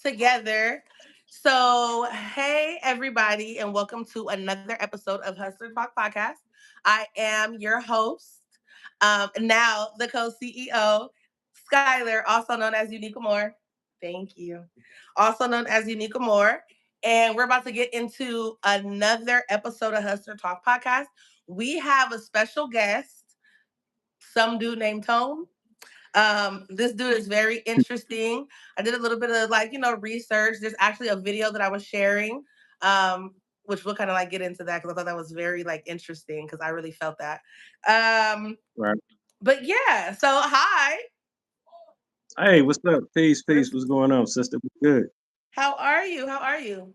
together. So, hey, everybody, and welcome to another episode of Hustler Talk Podcast. I am your host, now the co CEO, Skylar, also known as Unica Moore. Thank you. Also known as Unica Moore. And we're about to get into another episode of Hustler Talk Podcast. We have a special guest, some dude named Tone. This dude is very interesting. I did a little bit of research. There's actually a video that I was sharing, which we'll kind of like get into that because I thought that was very like interesting because I really felt that. Um, Right. but yeah, so hi. Hey, what's up? Peace, peace. What's going on, sister? What's good? How are you? How are you?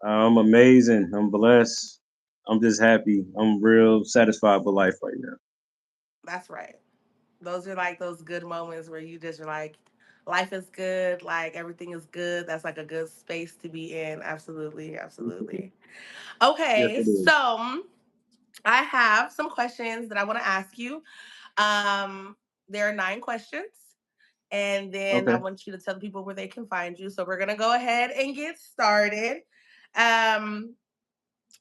I'm amazing. I'm blessed. I'm just happy. I'm real satisfied with life right now. That's right. Those are like those good moments where you just are like, life is good, like everything is good. That's like a good space to be in. Absolutely, absolutely. Yes, Okay, it is. so I have some questions that I want to ask you. Um, there are 9 questions, and then I Okay. want you to tell the people where they can find you. So we're gonna go ahead and get started. Um,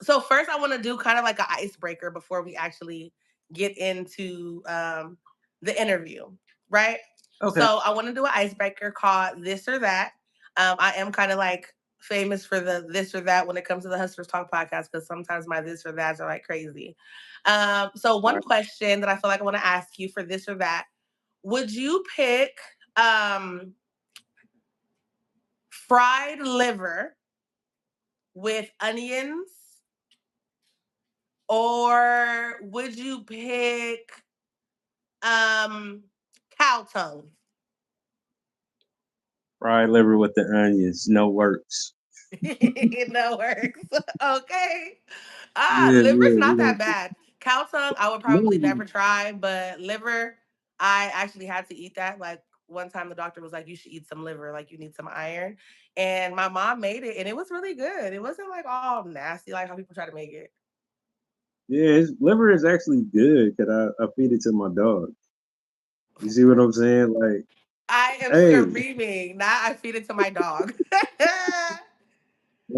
so first, I want to do kind of like an icebreaker before we actually get into the interview, right? Okay. So I want to do an icebreaker called "This or That." I am kind of like famous for the this or that when it comes to the Hustlers Talk podcast because sometimes my this or that's are like crazy. So All one right. question that I feel like I want to ask you for this or that: would you pick um, fried liver with onions, or would you pick um, cow tongue? Fried liver with the onions. No works. No works. Okay. Yeah, Liver's yeah. not that bad. Cow tongue, I would probably No. never try, but liver, I actually had to eat that. Like one time the doctor was like, you should eat some liver, like you need some iron. And my mom made it and it was really good. It wasn't like all nasty like how people try to make it. Yeah, his liver is actually good because I feed it to my dog. You see what I'm saying? Like, I am hey, screaming. Now I feed it to my dog.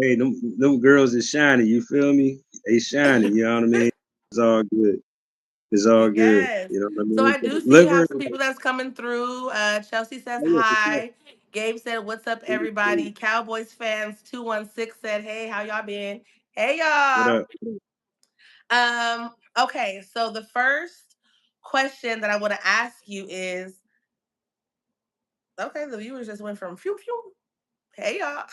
hey, them girls is shiny. You feel me? They shiny. You know what I mean? It's all good. It's all good. Yes. You know what I So mean? I So do see you liver. have some people that's coming through. Chelsea says Oh, yeah, for sure. hi. Gabe said, "What's up, everybody?" Cowboys fans 216 said, "Hey, how y'all been?" Hey, What y'all. up? Okay, so the first question that I want to ask you is, okay, the viewers just went from phew phew. Hey, y'all.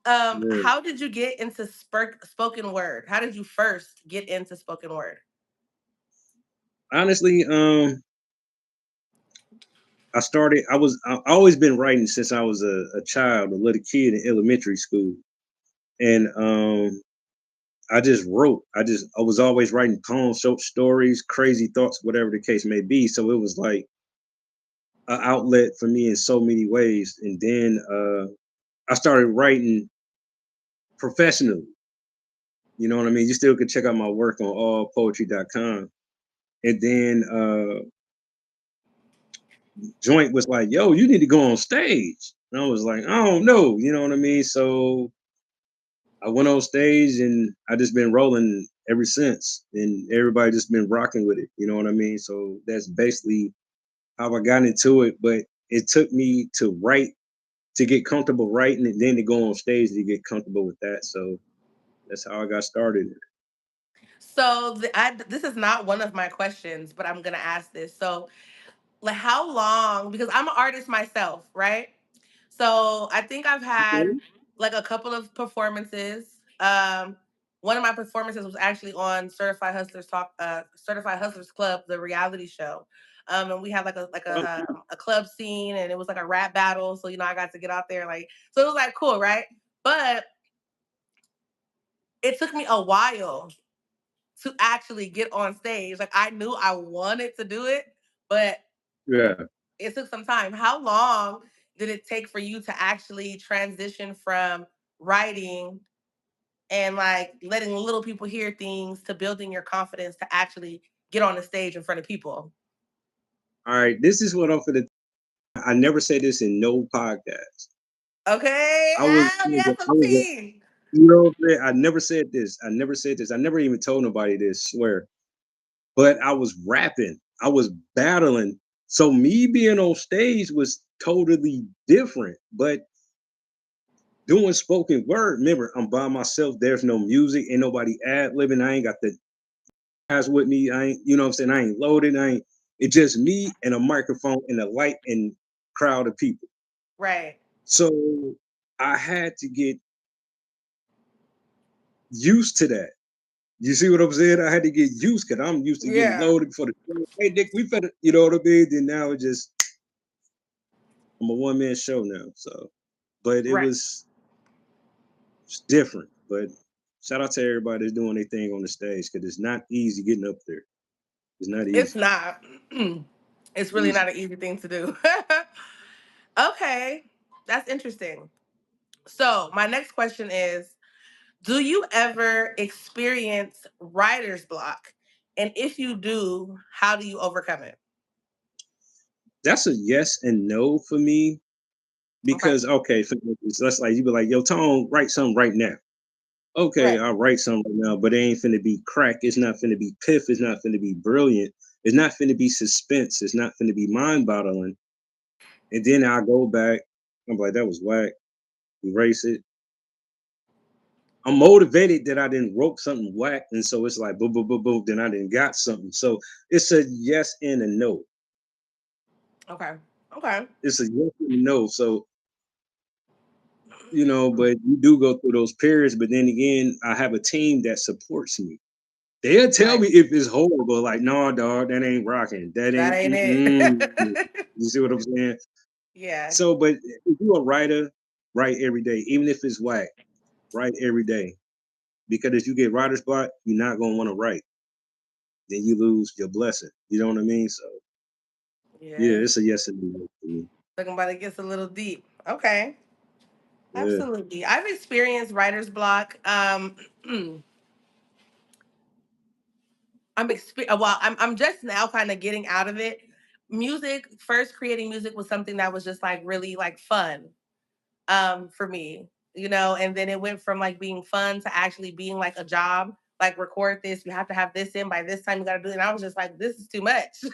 Yeah. How did you get into spoken word? How did you first get into spoken word? Honestly, I always been writing since I was a child, a little kid in elementary school. And I just wrote. I was always writing poems, short stories, crazy thoughts, whatever the case may be. So it was like an outlet for me in so many ways. And then I started writing professionally. You know what I mean? You still can check out my work on allpoetry.com. And then Joint was like, "Yo, you need to go on stage." And I was like, "I don't know," you know what I mean? So I went on stage and I just been rolling ever since, and everybody just been rocking with it. You know what I mean? So that's basically how I got into it. But it took me to write to get comfortable writing, and then to go on stage to get comfortable with that. So that's how I got started. So this is not one of my questions, but I'm gonna ask this. So, like, how long? Because I'm an artist myself, right? So I think I've had Okay. like a couple of performances. One of my performances was actually on Certified Hustlers Club, the reality show. And we had like a club scene, and it was like a rap battle. So I got to get out there, like, so it was like cool, right? But it took me a while to actually get on stage. Like I knew I wanted to do it, but Yeah. it took some time. How long did it take for you to actually transition from writing and like letting little people hear things to building your confidence to actually get on the stage in front of people? All right. This is what I'm for the. I never say this in no podcast. Okay. I was, Oh, yes, I'm I a was, P. you know what I'm saying? I never said this. I never said this. I never even told nobody this, swear. But I was rapping. I was battling. So me being on stage was totally different. But doing spoken word, remember, I'm by myself. There's no music. Ain't nobody ad libbing. I ain't got the guys with me. I ain't, you know what I'm saying? I ain't loaded. I ain't, it's just me and a microphone and a light and crowd of people. Right. So I had to get used to that. You see what I'm saying? I had to get used because I'm used to getting Yeah. loaded for the hey Dick, we better, you know what I mean? Then now it just I'm a one man show now. So but it Right. was it's different. But shout out to everybody that's doing their thing on the stage because it's not easy getting up there. It's not It's easy. not. It's really Easy. not an easy thing to do. Okay. That's interesting. So, my next question is, do you ever experience writer's block? And if you do, how do you overcome it? That's a yes and no for me Okay. because okay, for instance, let's like you be like, yo, Tone, write something right now. Okay, Right. I'll write something right now, but it ain't finna be crack. It's not finna be piff. It's not finna be brilliant. It's not finna be suspense. It's not finna be mind boggling. And then I go back. I'm like, that was whack. Erase it. I'm motivated that I didn't wrote something whack, and so it's like boom, boom, boom, boom. Then I didn't got something. So it's a yes and a no. Okay. Okay. It's a yes and a no. So but you do go through those periods. But then again, I have a team that supports me. They'll tell Right. me if it's horrible, like, no, dog, that ain't rocking. That That ain't, ain't you it. see what I'm saying? Yeah. So, but if you're a writer, write every day, even if it's whack, write every day. Because if you get writer's block, you're not going to want to write. Then you lose your blessing. You know what I mean? So, yeah, Yeah. it's a yes and no for me. Talking about it gets a little deep. Okay. Yeah. Absolutely. I've experienced writer's block. I'm just now kind of getting out of it. Music, first creating music was something that was just like really like fun for me, and then it went from like being fun to actually being like a job. Like record this, you have to have this in by this time, you gotta do it. And I was just like, this is too much. So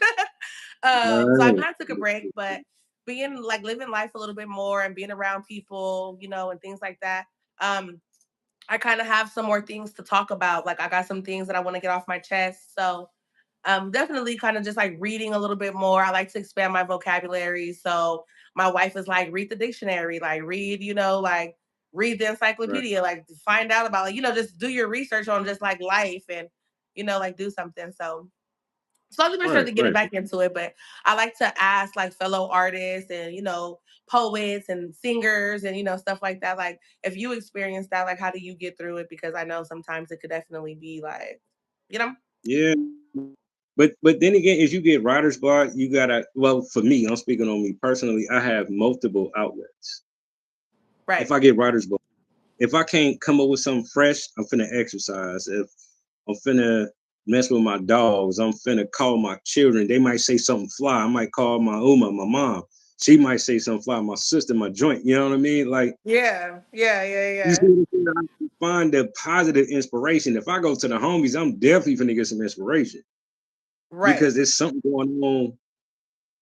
I Right. kind of took a break, but being like living life a little bit more and being around people, and things like that. I kind of have some more things to talk about. Like I got some things that I want to get off my chest. So definitely kind of just like reading a little bit more. I like to expand my vocabulary. So my wife is like, read the dictionary, like read, like read the Right. encyclopedia, like find out about like, just do your research on just like life and, like do something. So slowly but Right. surely getting Right. back into it. But I like to ask like fellow artists and, poets and singers and, stuff like that. Like if you experience that, like how do you get through it? Because I know sometimes it could definitely be like, you know, Yeah. But then again, if you get writer's block, you gotta. Well, for me, I'm speaking on me personally. I have multiple outlets. If right. I get writer's block, if I can't come up with something fresh, I'm finna exercise. If I'm finna mess with my dogs, I'm finna call my children. They might say something fly. I might call my my mom. She might say something fly. My sister, my joint. You know what I mean? Like Yeah, yeah, yeah, you see yeah. what I'm saying? I can find the positive inspiration. If I go to the homies, I'm definitely finna get some inspiration Right. because there's something going on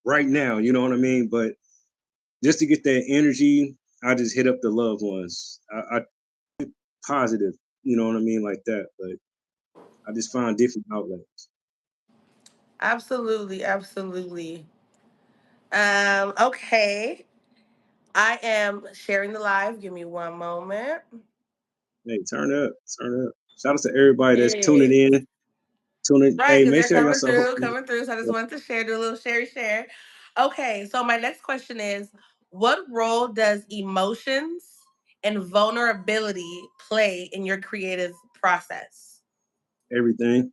right now. You know what I mean? But just to get that energy, I just hit up the loved ones. I positive, you know what I mean, like that. But I just find different outlets. Absolutely, absolutely. Okay. I am sharing the live. Give me one moment. Hey, turn up, turn up. Shout out to everybody that's tuning Yes. in. Tuning. Right, Hey, because make they're sure y'all coming support. through, coming through. So I just wanted to share, do a little share. Okay, so my next question is, what role does emotions and vulnerability play in your creative process? Everything,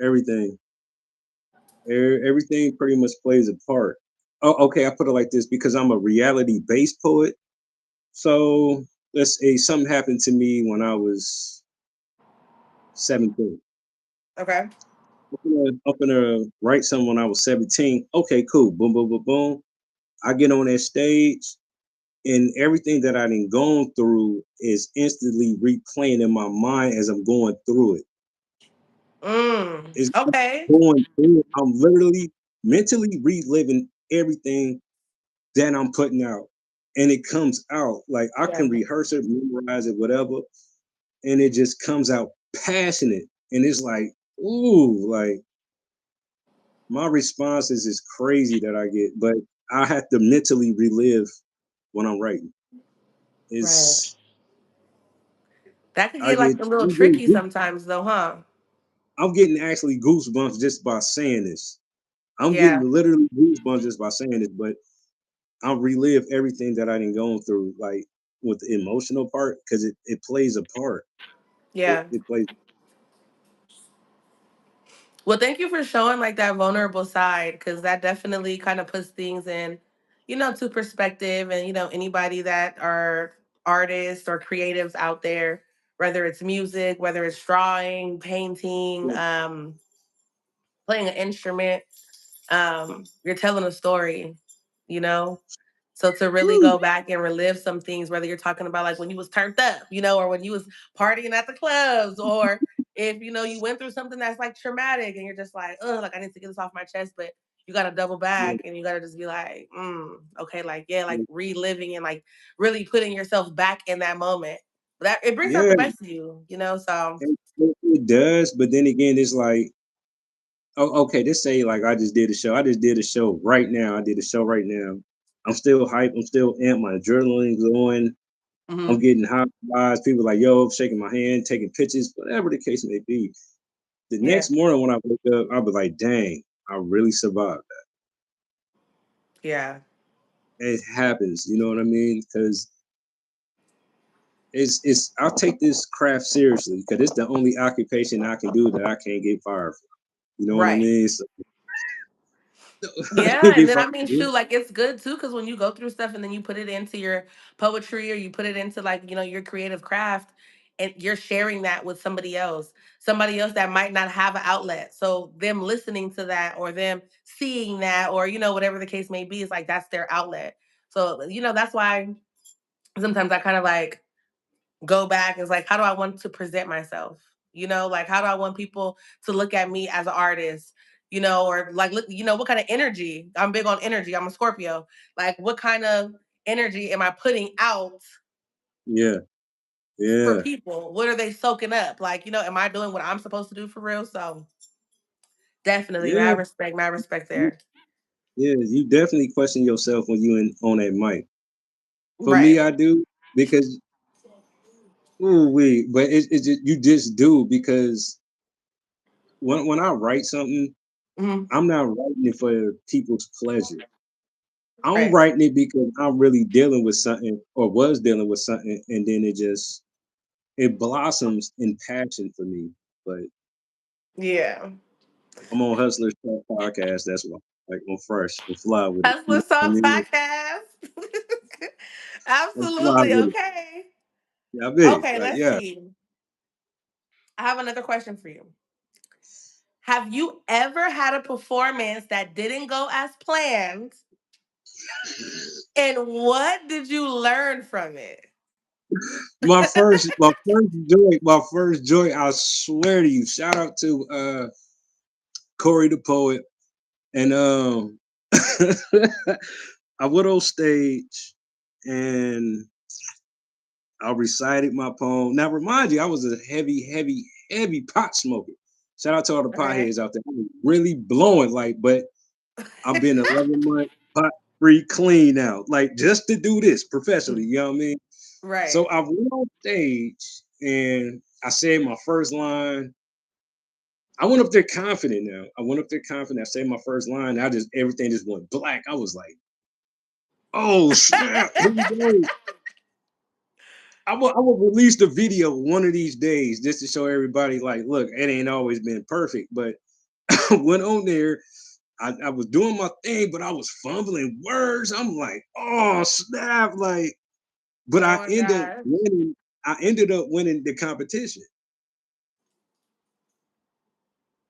everything, everything pretty much plays a part. Oh, okay. I put it like this because I'm a reality-based poet. So let's say something happened to me when I was 17. Okay. I'm gonna write something when I was 17. Okay, cool. Boom, boom, boom, boom. I get on that stage. and everything that I done gone through is instantly replaying in my mind as I'm going through it. It's Okay. going through it. I'm literally mentally reliving everything that I'm putting out. And it comes out like I Yeah. can rehearse it, memorize it, whatever, and it just comes out passionate. And it's like, ooh, like my responses is crazy that I get, but I have to mentally relive when I'm writing. Right. It's That could I get like get a little tricky sometimes, though, huh? I'm getting actually goosebumps just by saying this. I'm getting Yeah. literally goosebumps just by saying this, but I relive everything that I didn't go through, like with the emotional part, because it plays a part. Yeah. It plays. Well, thank you for showing like that vulnerable side because that definitely kind of puts things in, to perspective. And, anybody that are artists or creatives out there, whether it's music, whether it's drawing, painting, playing an instrument, you're telling a story, you know? So to really Woo, go back and relive some things, whether you're talking about like when you was turned up, or when you was partying at the clubs, or if you went through something that's like traumatic and you're just like, oh, like I need to get this off my chest, but you gotta double yeah, back and you gotta just be like, okay, like yeah, like yeah, reliving and like really putting yourself back in that moment. But that it brings out yeah, the best of you. So it does. But then again, it's like, oh, okay, this say like I just did a show. I just did a show right now. I did a show right now. I'm still hyped. I'm still amped. My adrenaline's going. I'm mhm, getting hot vibes. People like, yo, shaking my hand, taking pictures, whatever the case may be. The yeah, next morning when I wake up, I'll be like, dang, I really survived yeah, that. It happens, you know what I mean? Because it's I'll take this craft seriously because it's the only occupation I can do that I can't get fired from. You know what I right. mean? So I Yeah, can't and get then fired. I mean, shoot, like it's good too, because when you go through stuff and then you put it into your poetry or you put it into like your creative craft, and you're sharing that with somebody else that might not have an outlet. So them listening to that or them seeing that or whatever the case may be is like that's their outlet. So that's why sometimes I kind of like go back is like how do I want to present myself, like how do I want people to look at me as an artist, or like look, what kind of energy. I'm big on energy, I'm a Scorpio. Like what kind of energy am I putting out Yeah, for yeah, people? What are they soaking up? Like, am I doing what I'm supposed to do for real? So definitely yeah, mad respect there. yeah. You definitely question yourself when you in on that mic. For me, Right. I do because ooh wee, but it's just, you just do because when I write something, Hmm. I'm not writing it for people's pleasure. I'm Right. writing it because I'm really dealing with something or was dealing with something, and then it blossoms in passion for me. But Yeah. I'm on Hustlers Talk podcast. That's why, like, I'm fresh. I'm fly with it. You Hustler know what I Song mean? Podcast. I'm fly Absolutely. with it. Okay. Yeah, I bet. Okay, Like, let's yeah. see. I have another question for you. Have you ever had a performance that didn't go as planned? And what did you learn from it? My first joy. I swear to you. Shout out to Corey the poet, and I went on stage and I recited my poem. Now, remind you, I was a heavy, heavy, heavy pot smoker. Shout out to all the Okay. potheads out there. I was really blowing, like, but I've been 11 months pot free clean now, like just to do this professionally. You know what I mean? So Right. I went on stage and I said my first line. I went up there confident now. I went up there confident. I said my first line. I just everything just went black. I was like, oh snap, here we go. I will release the video one of these days just to show everybody, like, look, it ain't always been perfect, but I went on there. I was doing my thing, but I was fumbling words. I'm like, oh snap, like, but Oh my gosh. I ended up winning the competition.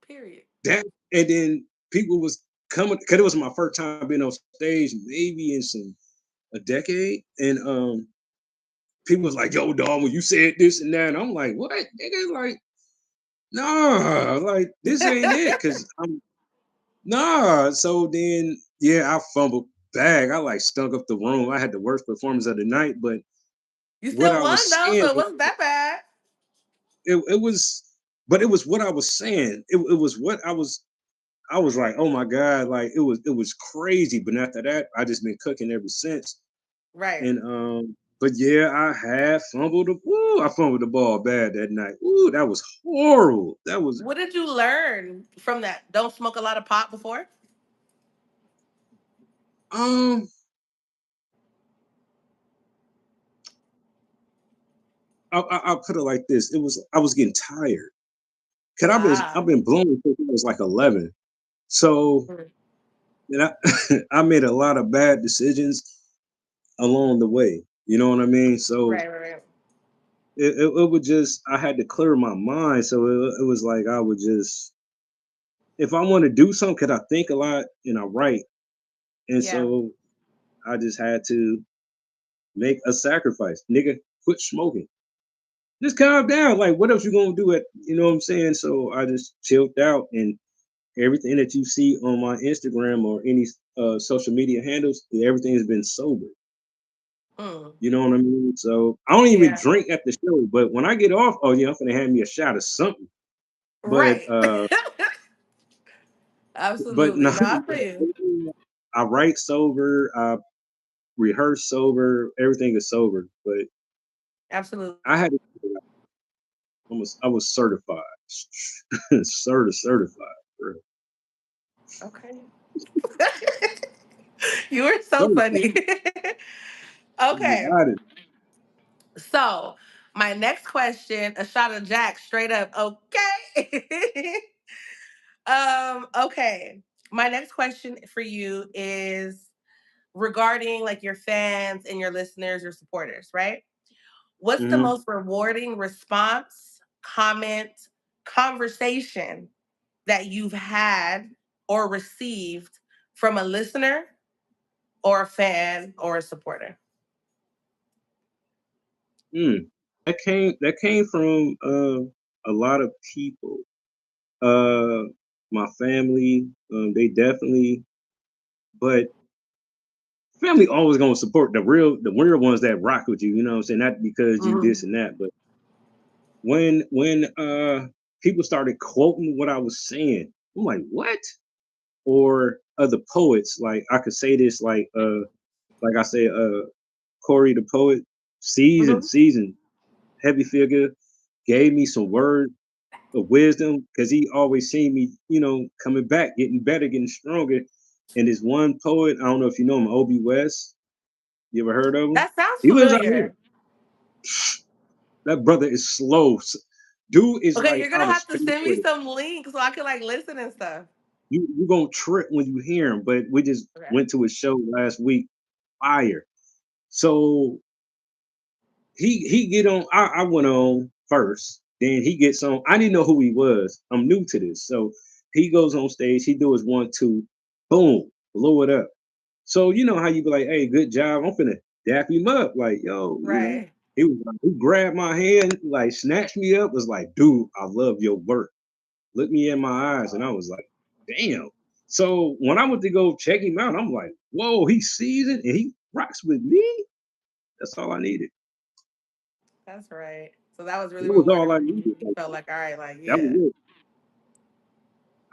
Period. That and then people was coming because it was my first time being on stage, maybe in some a decade, and people was like, "Yo, dog, when you said this and that," and I'm like, "What, nigga?" Like, nah, like this ain't it, cause I'm nah. So then, yeah, I fumbled bag. I like stunk up the room. I had the worst performance of the night, but You what still I won was though, saying, so it wasn't that bad. it was, but it was what I was saying. It was what I was like, oh my God, like it was crazy. But after that, I just been cooking ever since. Right. And but yeah, I had fumbled the I fumbled the ball bad that night. Ooh, that was horrible. That was What did you learn from that? Don't smoke a lot of pot before? um I'll put it like this. It was I was getting tired. Cause I've Ah. been blowing since I was like 11. So Mm. and I I made a lot of bad decisions along the way. You know what I mean? So Right, right, right. it would just I had to clear my mind. So it was like I would just if I want to do something, cause I think a lot and I write. And Yeah. so I just had to make a sacrifice. Nigga, quit smoking. Just calm down. Like, what else you gonna do at you know what I'm saying? So I just chilled out and everything that you see on my Instagram or any social media handles, everything has been sober. Mm. You know what I mean? So I don't even Yeah. drink at the show, but when I get off, oh yeah, I'm gonna have me a shot of something. But Right. Absolutely. no, No, I feel you. I write sober, I rehearse sober, everything is sober. But Absolutely. I had to I was certified. Certified. For real. Okay. You were so Certified. funny. You Okay. got it. So my next question, a shot of Jack, straight up. Okay. Okay. My next question for you is regarding like your fans and your listeners, your supporters, right? What's the Mhm. most rewarding response, comment, conversation that you've had or received from a listener or a fan or a supporter? Mm. That came from a lot of people. Uh, my family, they definitely, but family always gonna support the real ones that rock with you. You know what I'm saying? Not because you Mhm. this and that, but when people started quoting what I was saying, I'm like, what? Or other poets, like I could say this, like I say, Corey the poet, Mhm. season heavy figure, gave me some word of wisdom because he always seen me, coming back, getting better, getting stronger. And this one poet, I don't know if you know him, Ob West. You ever heard of him? That sounds He lives out here. familiar. That brother is slow. Dude is Okay, like you're gonna out of have to space send me with it. some links so I can like listen and stuff. You gonna trip when you hear him. But we just Okay. went to a show last week. Fire. So he get on. I went on first. Then he gets on. I didn't know who he was. I'm new to this. So he goes on stage. He do his 1 2. Boom. Blow it up. So you know how you be like, hey, good job. I'm finna dap him up. Like, yo. Right. He was like, he grabbed my hand, like snatched me up, was like, dude, I love your work. Looked me in my eyes, and I was like, damn. So when I went to go check him out, I'm like, whoa, he's seasoned and he rocks with me. That's all I needed. That's right. So that was really That was all rewarding I for you. needed. You Like, felt like, all right, like, that was yeah. it.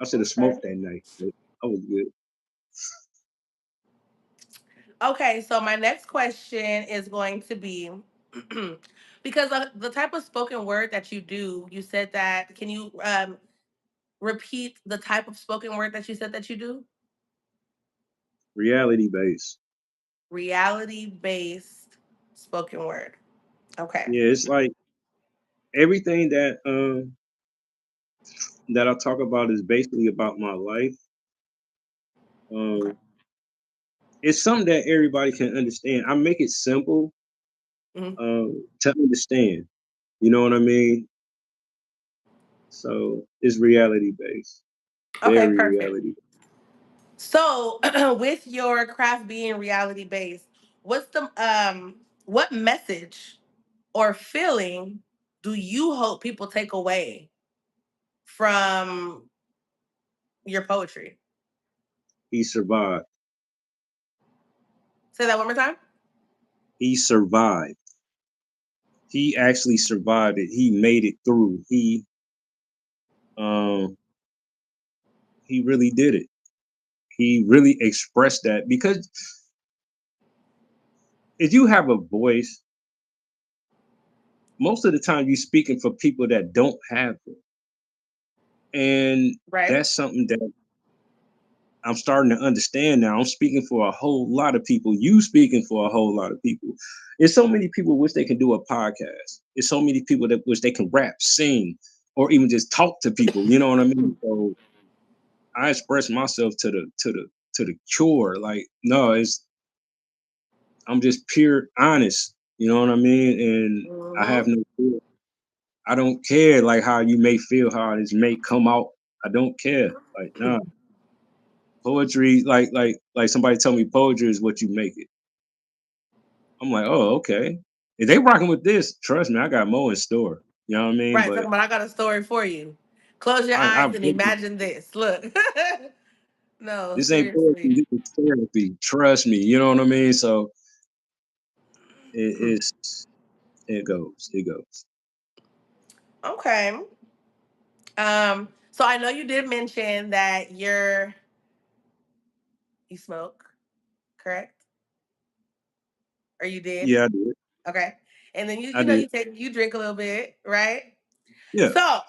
I should have Okay. smoked that night, but I was good. Okay, so my next question is going to be because of the type of spoken word that you do, you said that, can you repeat the type of spoken word that you said that you do? Reality based. Reality based spoken word. Okay. Yeah, it's like everything that I talk about is basically about my life. Okay. Um, it's something that everybody can understand. I make it simple Mhm. to understand. You know what I mean? So it's reality based, Okay, very perfect. reality. So, with your craft being reality based, What's the what message or feeling do you hope people take away from your poetry? He survived. Say that one more time. He survived. He actually survived it. He made it through. Um he really did it. He really expressed that because if you have a voice, most of the time you're speaking for people that don't have it. And Right. that's something that I'm starting to understand now. I'm speaking for a whole lot of people. You speaking for a whole lot of people. There's so many people wish they can do a podcast. There's so many people that wish they can rap, sing, or even just talk to people. You know what I mean? So I express myself to the cure. Like, no, it's I'm just pure honest. You know what I mean? And I have Mm-hmm. no fear. I don't care like how you may feel, how this may come out. I don't care. Like, nah. Poetry, like somebody tell me poetry is what you make it. I'm like, oh, okay. If they rocking with this, trust me, I got more in store. You know what I mean? Right. But Talking about I got a story for you. Close your eyes I've and been, imagine this. Look. No, this ain't poetry, seriously. this is therapy. Trust me. You know what I mean? So it's it goes. Okay. So I know you did mention that you smoke, correct? Or you did? Yeah, I did. Okay. And then I you know did. you drink a little bit, right? Yeah. So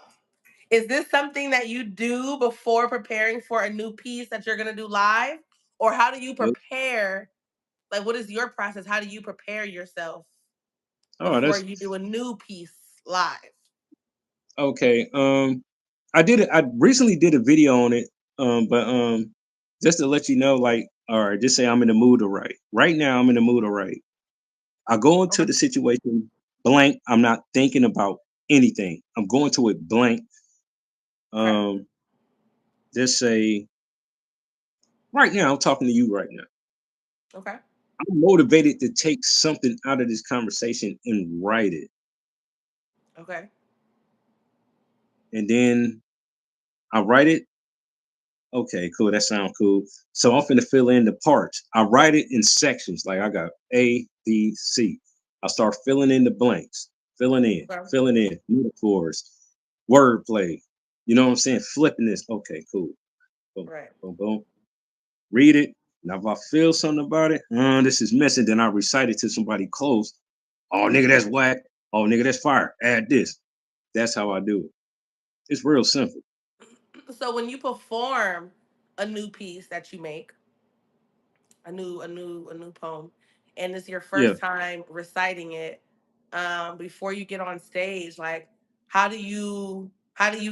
is this something that you do before preparing for a new piece that you're gonna do live? Or how do you Nope. prepare? Like what is your process? How do you prepare yourself Oh, before that's you do a new piece live? okay. I recently did a video on it. But just to let you know, like, all right, just say I'm in the mood to write. Right now I'm in the mood to write. I go into Okay. the situation blank. I'm not thinking about anything. I'm going to it blank. Okay. Um, just say right now, I'm talking to you right now. Okay. I'm motivated to take something out of this conversation and write it. Okay. And then I write it. Okay, cool. That sounds cool. So I'm finna fill in the parts. I write it in sections. Like I got A, B, C. I start filling in the blanks, Okay. filling in metaphors, wordplay. You know what I'm saying? Flipping this. Okay, cool. Boom, Right. boom, boom. Read it. Now if I feel something about it, this is missing. Then I recite it to somebody close. Oh nigga, that's whack. Oh nigga, that's fire. Add this. That's how I do it. It's real simple. So when you perform a new piece that you make, a new poem, and it's your Yeah. first time reciting it, before you get on stage, like how do you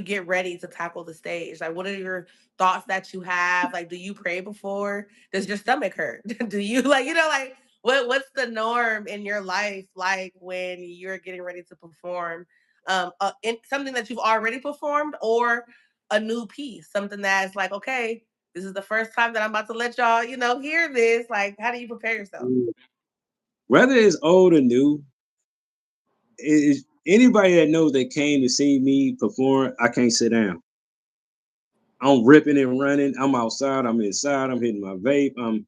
get ready to tackle the stage? Like what are your thoughts that you have? Like do you pray before? Does your stomach hurt? Do you like like what's the norm in your life like when you're getting ready to perform something that you've already performed or a new piece, something that's like, okay, this is the first time that I'm about to let y'all, hear this. Like, how do you prepare yourself? Whether it's old or new, anybody that knows that came to see me perform, I can't sit down. I'm ripping and running. I'm outside. I'm inside. I'm hitting my vape.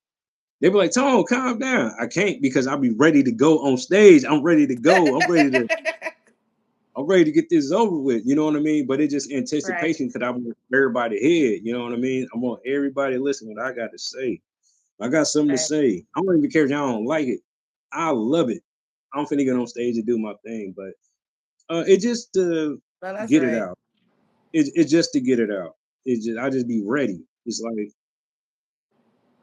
They be like, Tone, calm down. I can't because I'll be ready to go on stage. I'm ready to go. I'm ready to get this over with. You know what I mean? But it's just Right. anticipation because I want everybody here. You know what I mean? I want everybody to listen to what I got to say. I got something to Right. say. I don't even care if y'all don't like it. I love it. I'm finna get on stage and do my thing, but it just to No, that's get it right. out. It's just to get it out. It's just I just be ready. It's like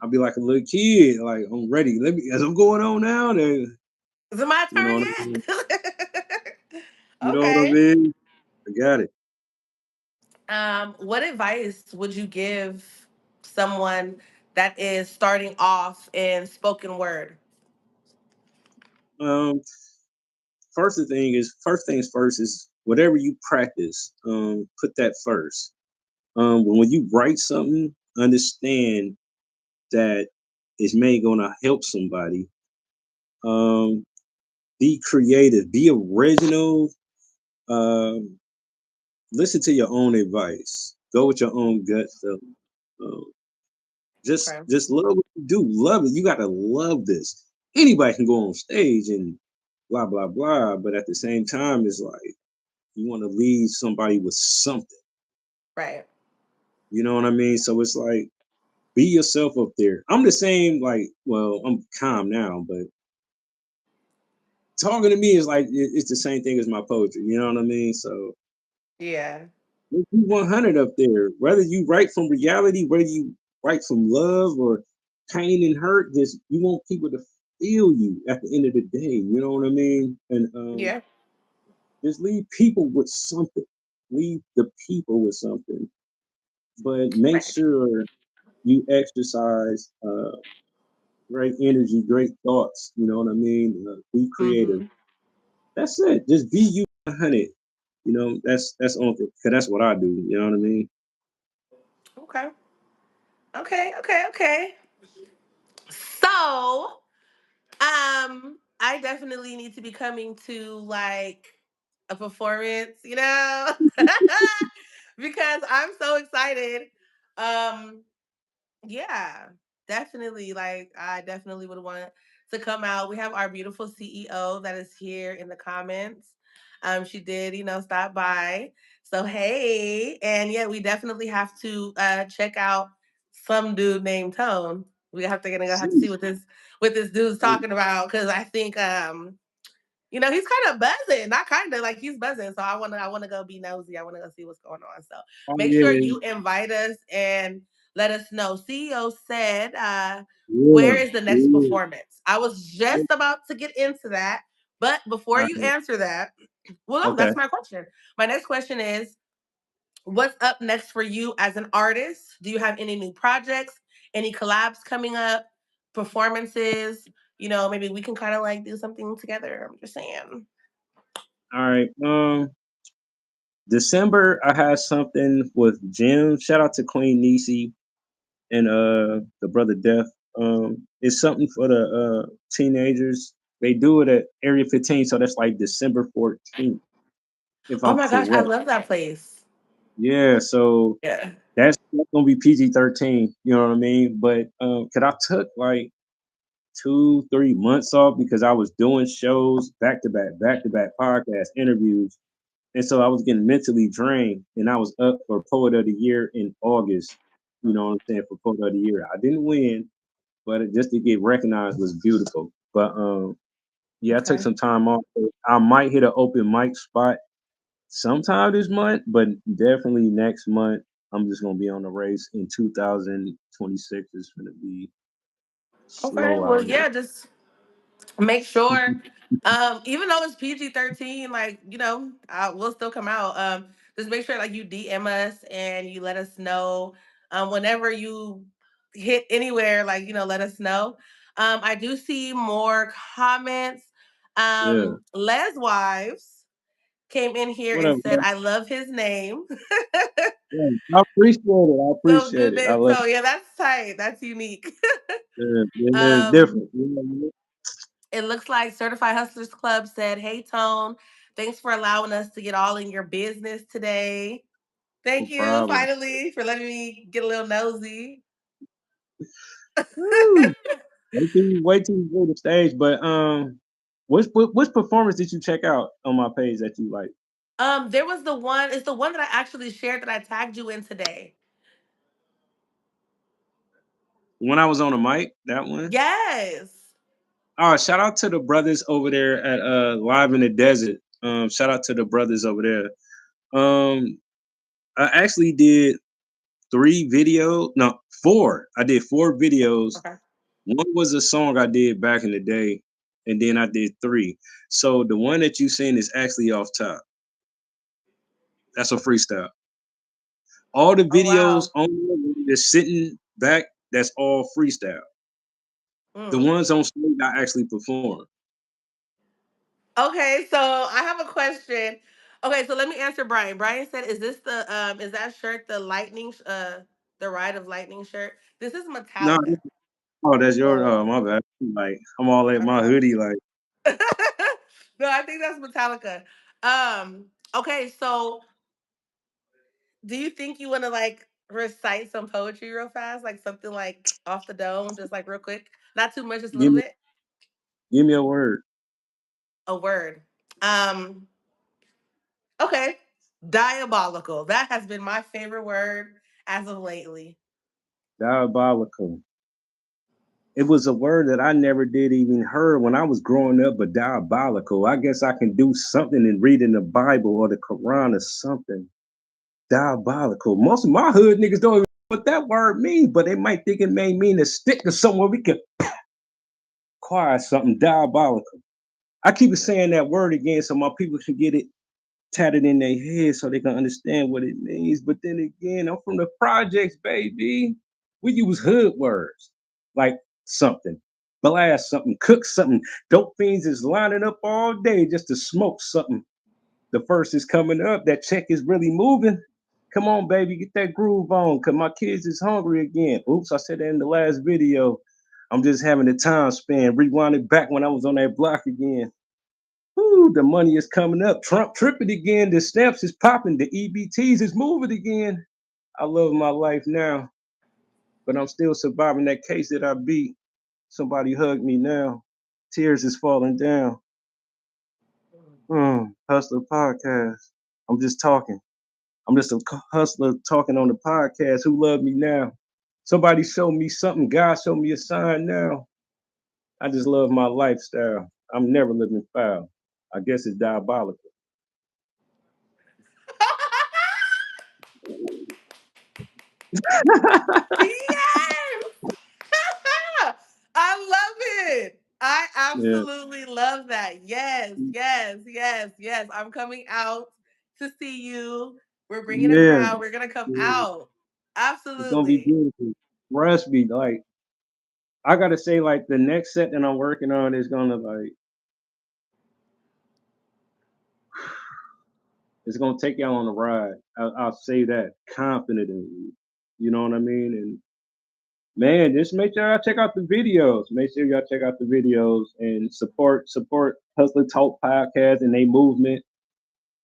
I'll be like a little kid. Like I'm ready. Let me as I'm going on now. Then Is it my you know turn what I mean. yet? You know what I Okay. mean. I got it. What advice would you give someone that is starting off in spoken word? Um, first things first is whatever you practice. Put that first. When you write something, understand that it's may gonna help somebody Um, be creative, be original. Um, listen to your own advice. Go with your own gut feeling. Um, Okay. just love what you do. Love it. You gotta love this. Anybody can go on stage and blah blah blah, but at the same time, it's like you want to leave somebody with something. Right. You know what I mean? So it's like be yourself up there. I'm the same. Like, well, I'm calm now, but talking to me is like it's the same thing as my poetry. You know what I mean? So Yeah. let's be 100 up there. Whether you write from reality, whether you write from love or pain and hurt, just you want people to feel you at the end of the day. You know what I mean? And Yeah. just leave people with something. Leave the people with something, but make Right. sure you exercise great energy, great thoughts. You know what I mean? Be creative. Mm-hmm. That's it. Just be you 100. You know, that's on because that's what I do. You know what I mean? Okay. Okay. Okay. Okay. So, I definitely need to be coming to like a performance, because I'm so excited. Um, Yeah, definitely. Like, I definitely would want to come out. We have our beautiful CEO that is here in the comments. She did, stop by. So hey, and yeah, we definitely have to check out some dude named Tone. We have to gonna have to see what this dude's talking about because I think he's kind of buzzing. Not kind of like he's buzzing. So I wanna go be nosy. I wanna go see what's going on. So Oh make sure yeah, you invite us and let us know. CEO said, yeah, where is the next yeah. performance? I was just about to get into that, but before All you right. answer that, well, no, Okay. that's my question. My next question is, what's up next for you as an artist? Do you have any new projects? Any collabs coming up? Performances? Maybe we can kind of like do something together. I'm just saying. All right. December I had something with Jim. Shout out to Queen Niecy and the brother Def. It's something for the teenagers. They do it at Area 15, so that's like December 14th, if Oh I'm my gosh, I correct. love that place. Yeah, so Yeah. that's gonna be PG-13, you know what I mean? But cause I took like 2, 3 months off because I was doing shows back to back podcast interviews. And so I was getting mentally drained and I was up for Poet of the Year in August. You know what I'm saying? For Poet of the Year. I didn't win, but just to get recognized was beautiful. But yeah, I took Okay. some time off. I might hit an open mic spot sometime this month, but definitely next month. I'm just gonna be on the race in 2026. It's gonna be Okay. slow Well, out here. yeah, just make sure. Even though it's PG-13, like, we'll still come out. Just make sure like you DM us and you let us know. Whenever you hit anywhere, like, let us know. I do see more comments. Yeah. Les Wives came in here and Whatever. said, I love his name. Yeah, I appreciate it. I So appreciate good it. I name. love So yeah, that's tight. That's unique. it. Yeah, it's um, different. You know, It looks like Certified Hustlers Club said, "Hey Tone, thanks for allowing us to get all in your business today. no Thank you problem. finally for letting me get a little nosy." Woo. Wait till you go to the stage. But which performance did you check out on my page that you like? There was the one. It's the one that I actually shared that I tagged you in today. When I was on the mic, that one. Yes. Oh, shout out to the brothers over there at Live in the Desert. Shout out to the brothers over there. I actually did 3 videos. No, four. I did 4 videos. Okay. One was a song I did back in the day, and then I did three. So the one that you seen is actually off top. That's a freestyle. All the Oh videos wow. on there that's sitting back, that's all freestyle. The Mm. ones on stage I actually perform. Okay, so I have a question. Okay, so let me answer Brian. Brian said, "Is this is that shirt the the Ride of Lightning shirt? This is No, Metallica." oh, that's your. So Oh, my bad. Like I'm all at my Okay. hoodie. Like No, I think that's Metallica. Okay, so do you think you want to like recite some poetry real fast, like something like off the dome, just like real quick, not too much, just a give little me bit? give me a word. A word. Um, okay, diabolical. That has been my favorite word as of lately. Diabolical. It was a word that I never did even heard when I was growing up, but diabolical. I guess I can do something in reading the Bible or the Quran or something. Diabolical. Most of my hood niggas don't even know what that word means, but they might think it may mean a stick to somewhere we can acquire something diabolical. I keep saying that word again so my people can get it tatted in their head so they can understand what it means. But then again, I'm from the projects, baby. We use hood words like something, blast something, cook something. Dope fiends is lining up all day just to smoke something. The first is coming up. That check is really moving. Come on, baby, get that groove on, cause my kids is hungry again. Oops, I said that in the last video. I'm just having a time span. Rewind it back when I was on that block again. Woo, the money is coming up. Trump tripping again. The stamps is popping. The EBTs is moving again. I love my life now, but I'm still surviving that case that I beat. Somebody hug me now. Tears is falling down. Hustler podcast. I'm just talking. I'm just a hustler talking on the podcast. Who love me now? Somebody show me something. God show me a sign now. I just love my lifestyle. I'm never living foul. I guess it's diabolical. Yes! I love it. I Yeah, absolutely love that. Yes, yes, yes, yes. I'm coming out to see you. We're bringing a yeah. crowd. We're going to come out. It's gonna be Absolutely. beautiful. Trust me, like I gotta say, like the next set that I'm working on is gonna like it's gonna take y'all on a ride. I'll say that confidently. You know what I mean? And man, just make sure y'all check out the videos. Make sure y'all check out the videos and support Hustler Talk podcast and they movement.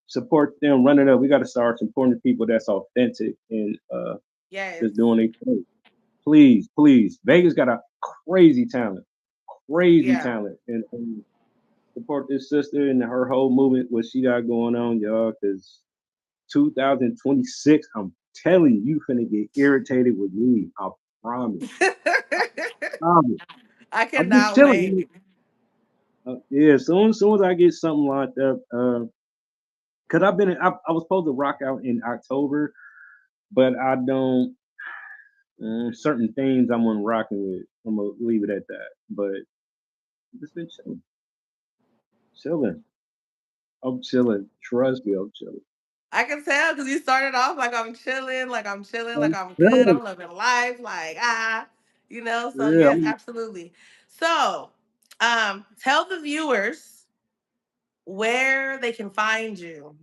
Support them running up. We gotta start supporting people that's authentic and Yes. just doing their thing. Please, please. Vegas got a crazy talent. Crazy Yeah. talent. And support this sister and her whole movement, what she got going on, y'all, because 2026, I'm telling you, you finna get irritated with me. I promise. I promise. I I'm just cannot chilling. wait. Yeah, soon as I get something locked up, cause I was supposed to rock out in October, but I don't certain things I'm on rocking with. I'm gonna leave it at that. But just been chilling. I'm chilling. Trust me, I'm chilling. I can tell because you started off like I'm chilling, like I'm chilling, like I'm I'm good, chilling. I'm living life, like So Yeah, yes, absolutely. So, tell the viewers where they can find you.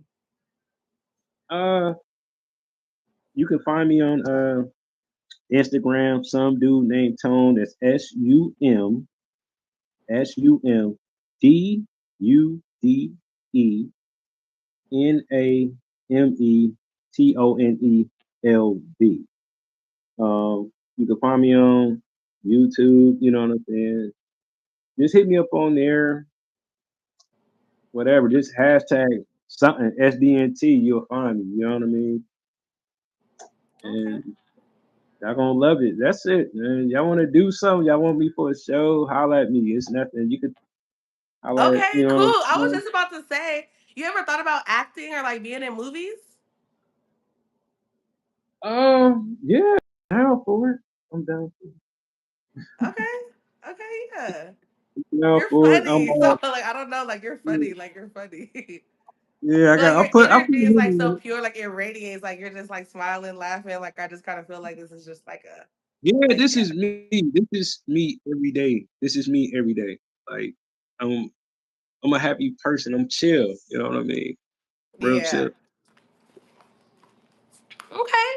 uh, you can find me on Instagram. Some dude named Tone. That's SUMDUDENAMETONELV. You can find me on YouTube. You know what I'm saying? Just hit me up on there. Whatever. Just hashtag something SDNT. You'll find me. You know what I mean? Okay. And y'all gonna love it. That's it, man. Y'all want to do something? Y'all want me for a show? Holla at me. It's nothing. You could holla at, Okay, you know cool. what I'm I was saying? just about to say, you ever thought about acting or like being in movies? Yeah, I'm down for it. I'm down for Okay. Okay, yeah. it. Down You're for it. funny. So like I don't know, like you're funny, like you're funny. yeah, But like your I put energy a is hoodie like so on. pure, like it radiates, like you're just like smiling, laughing. Like I just kind of feel like this is just Yeah, like this is me. This is me every day. This is me every day. Like I'm I'm a happy person. I'm chill. You know what I mean? Real yeah. chill. Okay.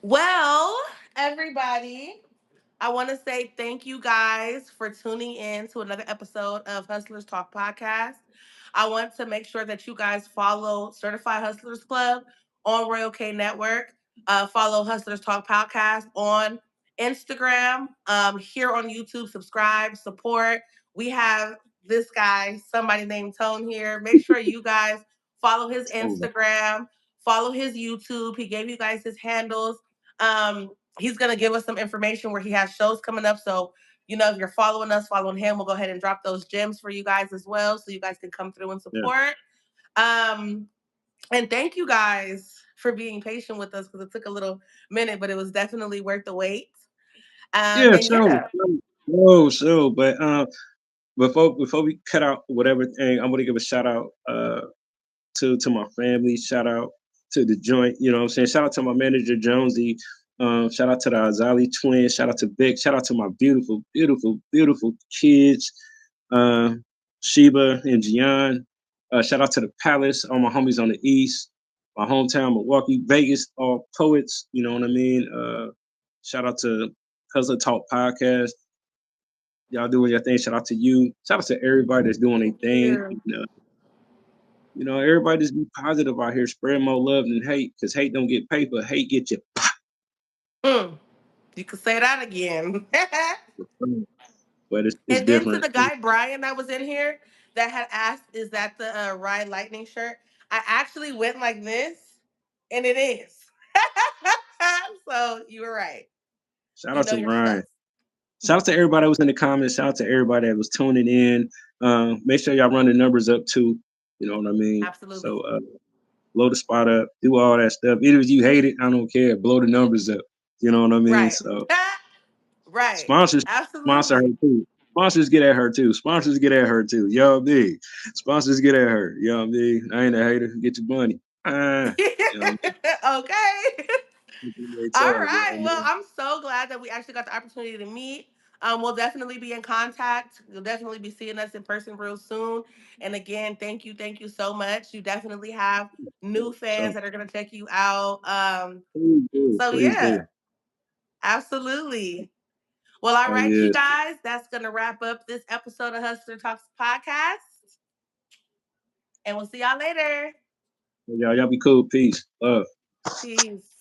Well, everybody. I want to say thank you guys for tuning in to another episode of Hustlers Talk Podcast. I want to make sure that you guys follow Certified Hustlers Club on Royal K Network. Follow Hustlers Talk Podcast on Instagram, here on YouTube. Subscribe, support. We have this guy, somebody named Tone here. Make sure you guys follow his Oh, Instagram, follow his YouTube. He gave you guys his handles. He's going to give us some information where he has shows coming up. So, if you're following us, following him, we'll go ahead and drop those gems for you guys as well. So you guys can come through and yeah. support. Um, and thank you guys for being patient with us because it took a little minute, but it was definitely worth the wait. Yeah, And so, yeah, but before we cut out whatever thing, I'm gonna give a shout out to my family, shout out to the joint, you know what I'm saying? Shout out to my manager Jonesy, shout out to the Azali twins, shout out to Vic, shout out to my beautiful, beautiful, beautiful kids, uh, Sheba and Gian. Shout out to the Palace, all my homies on the East, my hometown, Milwaukee, Vegas, all poets, you know what I mean? Shout out to Hustler Talk Podcast. Y'all doing your thing. Shout out to you. Shout out to everybody that's doing their thank thing. you. Everybody just be positive out here, spread more love than hate, because hate don't get paper, hate get you. Mm, you could say that again. But it's And then to different. the guy Brian that was in here that had asked, "Is that the Ride Lightning shirt?" I actually went like this, and it is. So you were right. Shout You out know to your Ryan. stuff. Shout out to everybody that was in the comments. Shout out to everybody that was tuning in. Make sure y'all run the numbers up too. You know what I mean? So Absolutely. blow the spot up, do all that stuff. Even if you hate it, I don't care. Blow the numbers up. You know what I mean? Right. So Right. sponsors sponsor her Absolutely. too. Sponsors get at her too. Sponsors get at her too. You know what I mean? Sponsors get at her. You know what I mean? I ain't a hater. Get your money. You know Okay. what I mean? All Tell, you know right. what I Well, mean? I'm so glad that we actually got the opportunity to meet. We'll definitely be in contact. You'll definitely be seeing us in person real soon. And again, thank you so much. You definitely have new So fans that are gonna check you out. please do. So Please yeah, do. absolutely. Well, all Oh right, you yeah. guys, that's gonna wrap up this episode of Hustler Talks podcast. And we'll see y'all later. Y'all be cool. Peace. Love. Peace.